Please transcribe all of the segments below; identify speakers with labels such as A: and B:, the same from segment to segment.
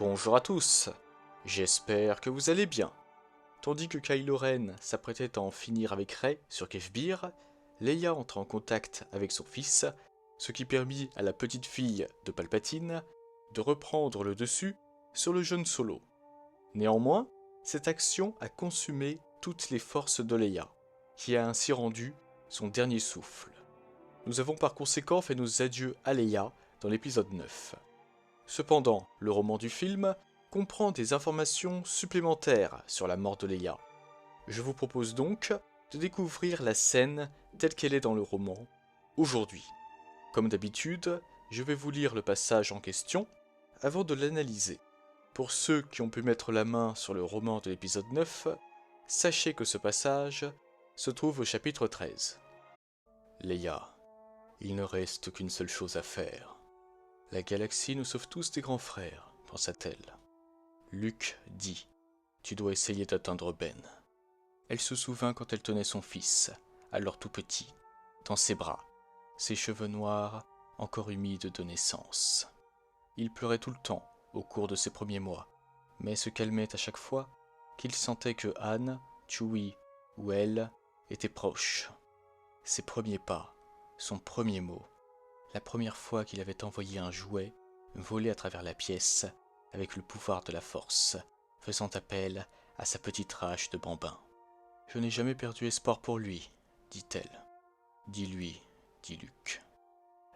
A: Bonjour à tous, j'espère que vous allez bien. Tandis que Kylo Ren s'apprêtait à en finir avec Rey sur Kefbir, Leia entra en contact avec son fils, ce qui permit à la petite fille de Palpatine de reprendre le dessus sur le jeune Solo. Néanmoins, cette action a consumé toutes les forces de Leia, qui a ainsi rendu son dernier souffle. Nous avons par conséquent fait nos adieux à Leia dans l'épisode 9. Cependant, le roman du film comprend des informations supplémentaires sur la mort de Leia. Je vous propose donc de découvrir la scène telle qu'elle est dans le roman, aujourd'hui. Comme d'habitude, je vais vous lire le passage en question avant de l'analyser. Pour ceux qui ont pu mettre la main sur le roman de l'épisode 9, sachez que ce passage se trouve au chapitre 13. Leia, il ne reste qu'une seule chose à faire. La galaxie nous sauve tous des grands frères, pensa-t-elle. Luke dit « Tu dois essayer d'atteindre Ben ». Elle se souvint quand elle tenait son fils, alors tout petit, dans ses bras, ses cheveux noirs, encore humides de naissance. Il pleurait tout le temps, au cours de ses premiers mois, mais se calmait à chaque fois qu'il sentait que Han, Chewie ou elle étaient proches. Ses premiers pas, son premier mot, la première fois qu'il avait envoyé un jouet voler à travers la pièce avec le pouvoir de la force, faisant appel à sa petite rage de bambin. « Je n'ai jamais perdu espoir pour lui, dit-elle. »« Dis-lui, dit Luke. »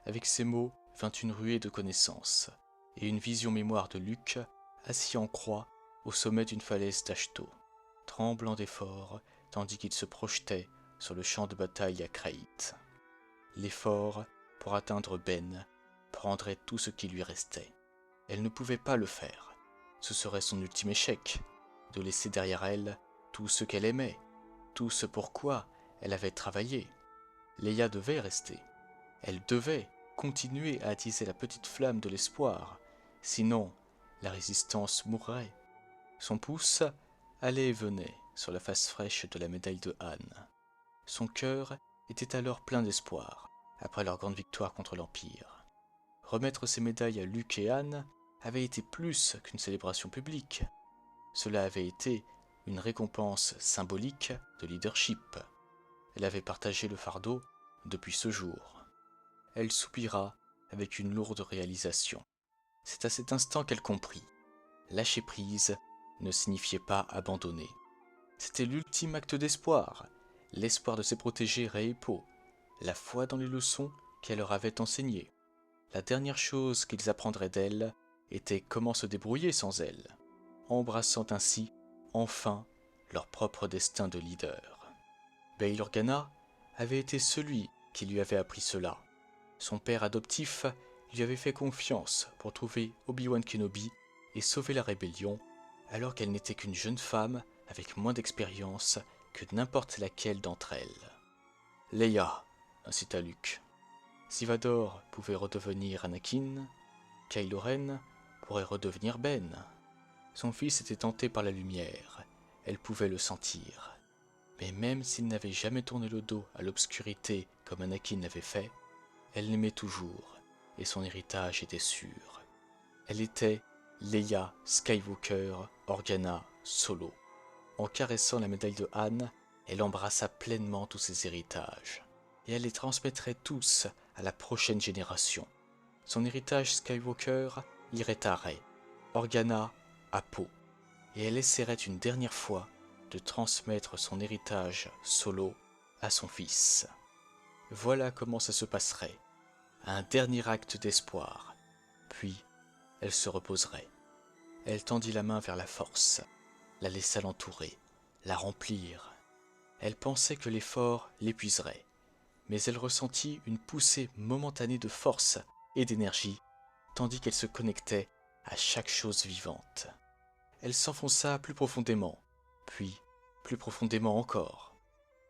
A: Avec ces mots vint une ruée de connaissances et une vision mémoire de Luke assis en croix au sommet d'une falaise d'Ashto, tremblant d'effort tandis qu'il se projetait sur le champ de bataille à Craït. L'effort pour atteindre Ben prendrait tout ce qui lui restait. Elle ne pouvait pas le faire. Ce serait son ultime échec, de laisser derrière elle tout ce qu'elle aimait, tout ce pourquoi elle avait travaillé. Leia devait rester. Elle devait continuer à attiser la petite flamme de l'espoir, sinon la résistance mourrait. Son pouce allait et venait sur la face fraîche de la médaille de Han. Son cœur était alors plein d'espoir, après leur grande victoire contre l'Empire. Remettre ces médailles à Luke et Han avait été plus qu'une célébration publique. Cela avait été une récompense symbolique de leadership. Elle avait partagé le fardeau depuis ce jour. Elle soupira avec une lourde réalisation. C'est à cet instant qu'elle comprit. Lâcher prise ne signifiait pas abandonner. C'était l'ultime acte d'espoir, l'espoir de se protéger Rey et Poe, la foi dans les leçons qu'elle leur avait enseignées. La dernière chose qu'ils apprendraient d'elle était comment se débrouiller sans elle, embrassant ainsi, enfin, leur propre destin de leader. Bail Organa avait été celui qui lui avait appris cela. Son père adoptif lui avait fait confiance pour trouver Obi-Wan Kenobi et sauver la rébellion, alors qu'elle n'était qu'une jeune femme avec moins d'expérience que n'importe laquelle d'entre elles. « Leia !» incita Luke. Si Vador pouvait redevenir Anakin, Kylo Ren pourrait redevenir Ben. Son fils était tenté par la lumière, elle pouvait le sentir. Mais même s'il n'avait jamais tourné le dos à l'obscurité comme Anakin l'avait fait, elle l'aimait toujours, et son héritage était sûr. Elle était Leia Skywalker Organa Solo. En caressant la médaille de Han, elle embrassa pleinement tous ses héritages, et elle les transmettrait tous à la prochaine génération. Son héritage Skywalker irait à Rey, Organa à Poe, et elle essaierait une dernière fois de transmettre son héritage Solo à son fils. Voilà comment ça se passerait, un dernier acte d'espoir, puis elle se reposerait. Elle tendit la main vers la force, la laissa l'entourer, la remplir. Elle pensait que l'effort l'épuiserait, mais elle ressentit une poussée momentanée de force et d'énergie, tandis qu'elle se connectait à chaque chose vivante. Elle s'enfonça plus profondément, puis plus profondément encore.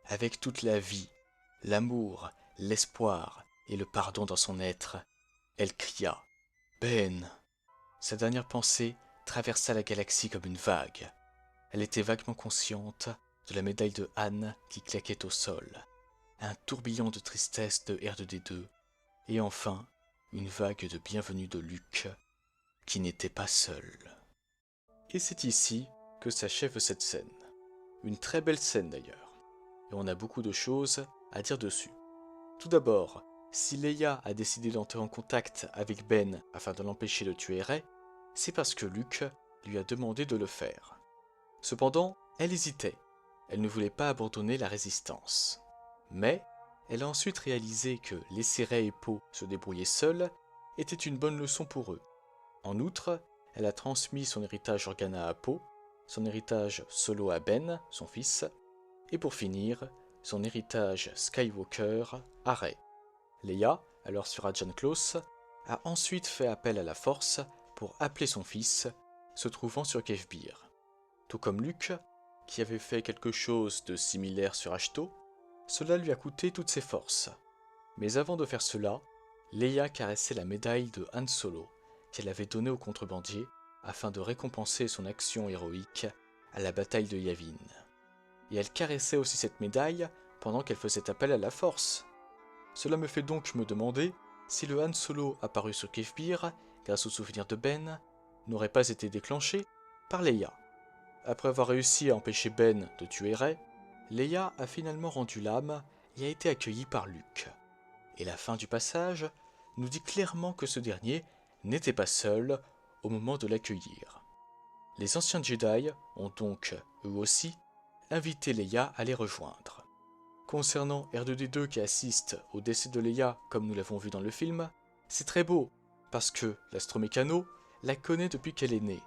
A: Avec toute la vie, l'amour, l'espoir et le pardon dans son être, elle cria « Ben !» Sa dernière pensée traversa la galaxie comme une vague. Elle était vaguement consciente de la médaille de Han qui claquait au sol, un tourbillon de tristesse de R2D2, et enfin une vague de bienvenue de Luke, qui n'était pas seul. Et c'est ici que s'achève cette scène. Une très belle scène d'ailleurs. Et on a beaucoup de choses à dire dessus. Tout d'abord, si Leia a décidé d'entrer en contact avec Ben afin de l'empêcher de tuer Rey, c'est parce que Luke lui a demandé de le faire. Cependant, elle hésitait. Elle ne voulait pas abandonner la résistance. Mais, elle a ensuite réalisé que laisser Rey et Poe se débrouiller seuls était une bonne leçon pour eux. En outre, elle a transmis son héritage Organa à Poe, son héritage Solo à Ben, son fils, et pour finir, son héritage Skywalker à Rey. Leia, alors sur Rajan Klos, a ensuite fait appel à la Force pour appeler son fils, se trouvant sur Kefbir. Tout comme Luke, qui avait fait quelque chose de similaire sur Ahch-To, cela lui a coûté toutes ses forces. Mais avant de faire cela, Leia caressait la médaille de Han Solo qu'elle avait donnée au contrebandier afin de récompenser son action héroïque à la bataille de Yavin. Et elle caressait aussi cette médaille pendant qu'elle faisait appel à la Force. Cela me fait donc me demander si le Han Solo apparu sur Kefbir, grâce au souvenir de Ben, n'aurait pas été déclenché par Leia. Après avoir réussi à empêcher Ben de tuer Rey, Leia a finalement rendu l'âme et a été accueillie par Luke. Et la fin du passage nous dit clairement que ce dernier n'était pas seul au moment de l'accueillir. Les anciens Jedi ont donc, eux aussi, invité Leia à les rejoindre. Concernant R2-D2 qui assiste au décès de Leia comme nous l'avons vu dans le film, c'est très beau, parce que l'astromécano la connaît depuis qu'elle est née.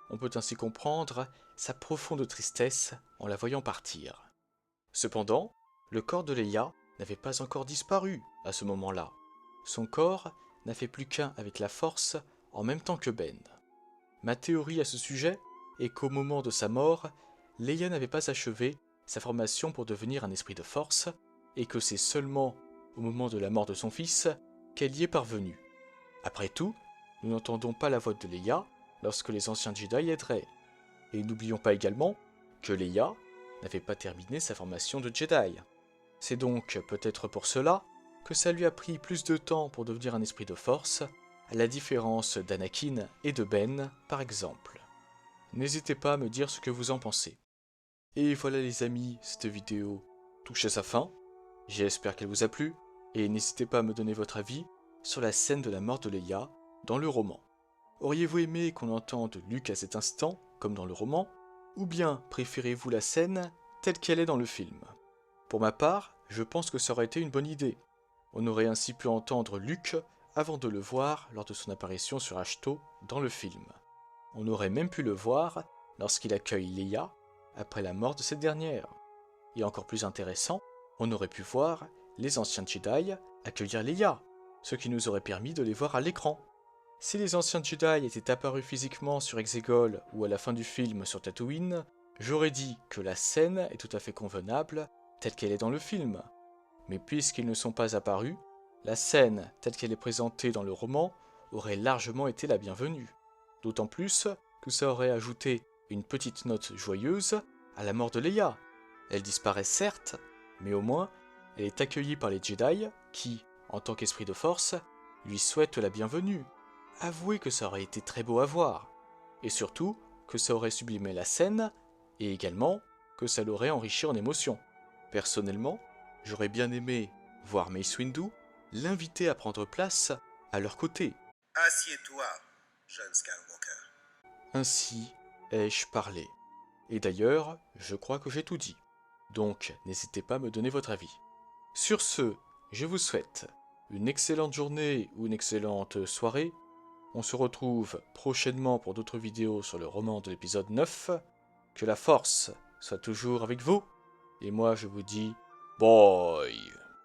A: On peut ainsi comprendre sa profonde tristesse en la voyant partir. Cependant, le corps de Leia n'avait pas encore disparu à ce moment-là. Son corps n'a fait plus qu'un avec la Force en même temps que Ben. Ma théorie à ce sujet est qu'au moment de sa mort, Leia n'avait pas achevé sa formation pour devenir un esprit de force, et que c'est seulement au moment de la mort de son fils qu'elle y est parvenue. Après tout, nous n'entendons pas la voix de Leia lorsque les anciens Jedi aideraient. Et n'oublions pas également que Leia n'avait pas terminé sa formation de Jedi. C'est donc peut-être pour cela que ça lui a pris plus de temps pour devenir un esprit de force, à la différence d'Anakin et de Ben par exemple. N'hésitez pas à me dire ce que vous en pensez. Et voilà les amis, cette vidéo touche à sa fin. J'espère qu'elle vous a plu, et n'hésitez pas à me donner votre avis sur la scène de la mort de Leia dans le roman. Auriez-vous aimé qu'on entende Luke à cet instant, comme dans le roman, ou bien préférez-vous la scène telle qu'elle est dans le film? Pour ma part, je pense que ça aurait été une bonne idée. On aurait ainsi pu entendre Luke avant de le voir lors de son apparition sur Ahch-To dans le film. On aurait même pu le voir lorsqu'il accueille Leia après la mort de cette dernière. Et encore plus intéressant, on aurait pu voir les anciens Jedi accueillir Leia, ce qui nous aurait permis de les voir à l'écran. Si les anciens Jedi étaient apparus physiquement sur Exegol ou à la fin du film sur Tatooine, j'aurais dit que la scène est tout à fait convenable telle qu'elle est dans le film. Mais puisqu'ils ne sont pas apparus, la scène telle qu'elle est présentée dans le roman aurait largement été la bienvenue. D'autant plus que ça aurait ajouté une petite note joyeuse à la mort de Leia. Elle disparaît certes, mais au moins, elle est accueillie par les Jedi qui, en tant qu'esprit de force, lui souhaitent la bienvenue. Avouez que ça aurait été très beau à voir, et surtout que ça aurait sublimé la scène, et également que ça l'aurait enrichi en émotions. Personnellement, j'aurais bien aimé voir Mace Windu l'inviter à prendre place à leur côté.
B: Assieds-toi, jeune Skywalker.
A: Ainsi ai-je parlé. Et d'ailleurs, je crois que j'ai tout dit. Donc, n'hésitez pas à me donner votre avis. Sur ce, je vous souhaite une excellente journée ou une excellente soirée. On se retrouve prochainement pour d'autres vidéos sur le roman de l'épisode 9. Que la force soit toujours avec vous. Et moi, je vous dis bye.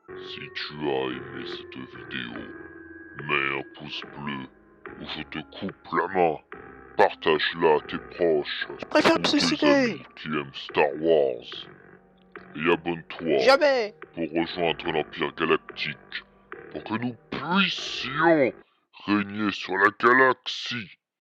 C: Si tu as aimé cette vidéo, mets un pouce bleu ou je te coupe la main. Partage-la à tes proches
D: Je préfère me
C: ou tes
D: suicider.
C: amis qui aiment Star Wars. Et abonne-toi
D: Jamais.
C: pour rejoindre l'Empire Galactique pour que nous puissions régner sur la galaxie.